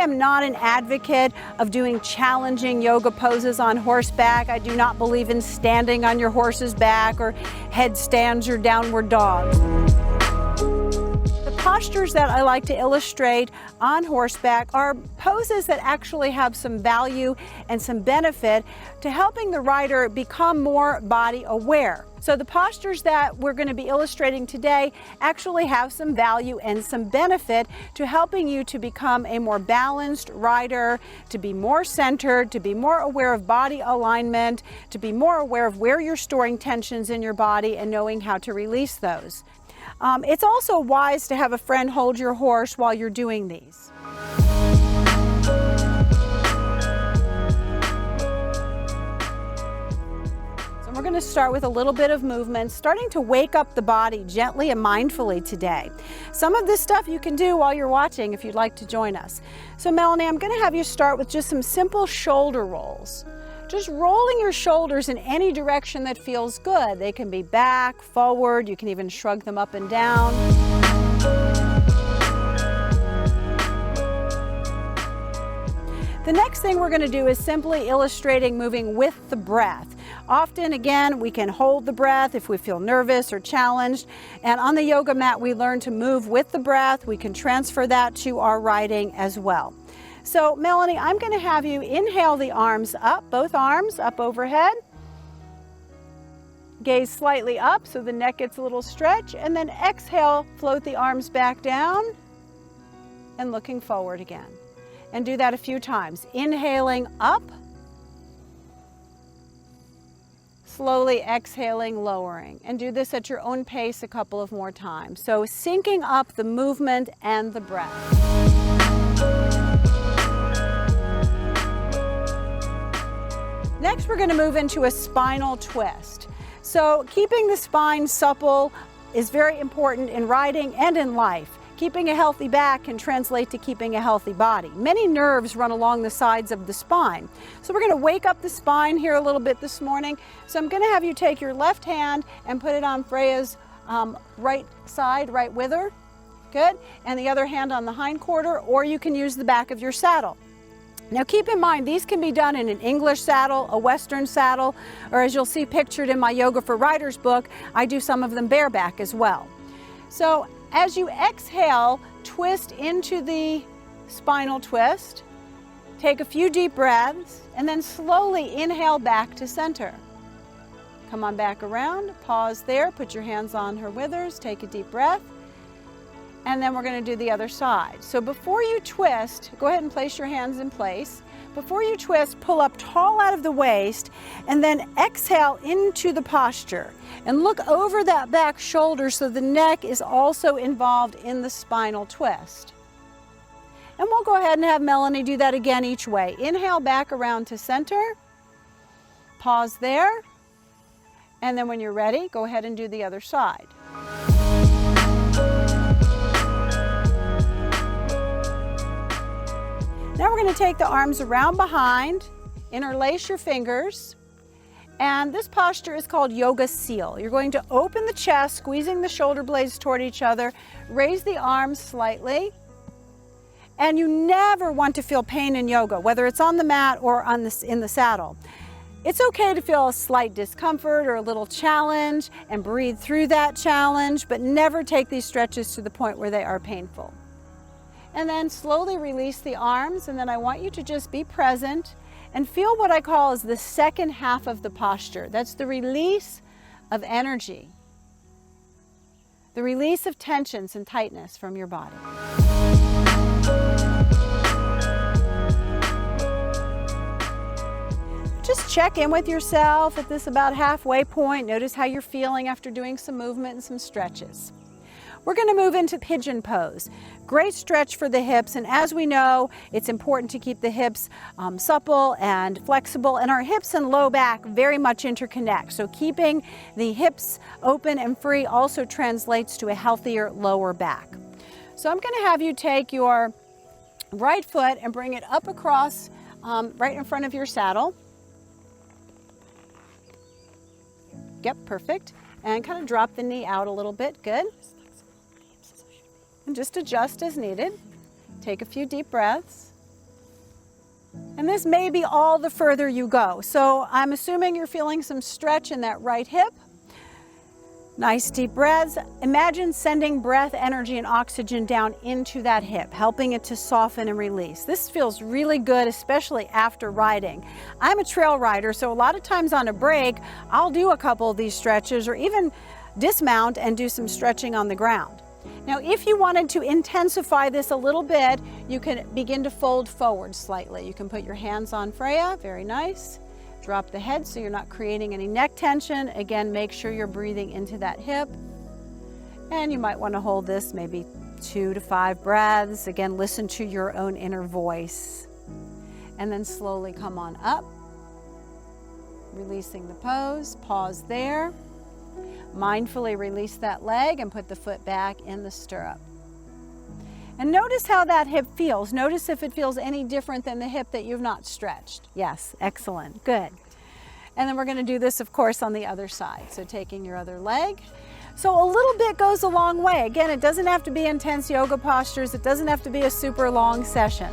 am not an advocate of doing challenging yoga poses on horseback. I do not believe in standing on your horse's back or headstands or downward dogs. The postures that I like to illustrate on horseback are poses that actually have some value and some benefit to helping the rider become more body aware. So the postures that we're going to be illustrating today actually have some value and some benefit to helping you to become a more balanced rider, to be more centered, to be more aware of body alignment, to be more aware of where you're storing tensions in your body and knowing how to release those. It's also wise to have a friend hold your horse while you're doing these. We're going to start with a little bit of movement, starting to wake up the body gently and mindfully today. Some of this stuff you can do while you're watching if you'd like to join us. So Melanie, I'm going to have you start with just some simple shoulder rolls. Just rolling your shoulders in any direction that feels good. They can be back, forward, you can even shrug them up and down. The next thing we're going to do is simply illustrating moving with the breath. Often, again, we can hold the breath if we feel nervous or challenged. And on the yoga mat, we learn to move with the breath. We can transfer that to our riding as well. So, Melanie, I'm going to have you inhale the arms up, both arms up overhead. Gaze slightly up so the neck gets a little stretch. And then exhale, float the arms back down and looking forward again. And do that a few times. Inhaling up. Slowly exhaling, lowering. And do this at your own pace a couple of more times. So syncing up the movement and the breath. Next, we're going to move into a spinal twist. So keeping the spine supple is very important in riding and in life. Keeping a healthy back can translate to keeping a healthy body. Many nerves run along the sides of the spine. So we're going to wake up the spine here a little bit this morning. So I'm going to have you take your left hand and put it on Freya's right side, right wither. Good. And the other hand on the hind quarter, or you can use the back of your saddle. Now keep in mind, these can be done in an English saddle, a Western saddle, or as you'll see pictured in my Yoga for Riders book, I do some of them bareback as well. So as you exhale, twist into the spinal twist, take a few deep breaths, and then slowly inhale back to center. Come on back around, pause there, put your hands on her withers, take a deep breath, and then we're going to do the other side. So before you twist, go ahead and place your hands in place. Before you twist, pull up tall out of the waist and then exhale into the posture. And look over that back shoulder so the neck is also involved in the spinal twist. And we'll go ahead and have Melanie do that again each way. Inhale back around to center. Pause there. And then when you're ready, go ahead and do the other side. Now we're going to take the arms around behind, interlace your fingers, and this posture is called Yoga Seal. You're going to open the chest, squeezing the shoulder blades toward each other, raise the arms slightly, and you never want to feel pain in yoga, whether it's on the mat or in the saddle. It's okay to feel a slight discomfort or a little challenge and breathe through that challenge, but never take these stretches to the point where they are painful. And then slowly release the arms, and then I want you to just be present and feel what I call is the second half of the posture. That's the release of energy, the release of tensions and tightness from your body. Just check in with yourself at this about halfway point. Notice how you're feeling after doing some movement and some stretches. We're going to move into pigeon pose. Great stretch for the hips, and as we know, it's important to keep the hips supple and flexible, and our hips and low back very much interconnect. So keeping the hips open and free also translates to a healthier lower back. So I'm going to have you take your right foot and bring it up across right in front of your saddle. Yep, perfect. And kind of drop the knee out a little bit. Good. And just adjust as needed. Take a few deep breaths. And this may be all the further you go. So I'm assuming you're feeling some stretch in that right hip. Nice deep breaths. Imagine sending breath, energy, and oxygen down into that hip, helping it to soften and release. This feels really good, especially after riding. I'm a trail rider, so a lot of times on a break, I'll do a couple of these stretches or even dismount and do some stretching on the ground. Now, if you wanted to intensify this a little bit, you can begin to fold forward slightly. You can put your hands on Freya, very nice. Drop the head so you're not creating any neck tension. Again, make sure you're breathing into that hip. And you might want to hold this maybe 2 to 5 breaths. Again, listen to your own inner voice. And then slowly come on up. Releasing the pose, pause there. Mindfully release that leg and put the foot back in the stirrup. And notice how that hip feels. Notice if it feels any different than the hip that you've not stretched. Yes, excellent, good. And then we're going to do this, of course, on the other side. So taking your other leg. So a little bit goes a long way. Again, it doesn't have to be intense yoga postures. It doesn't have to be a super long session.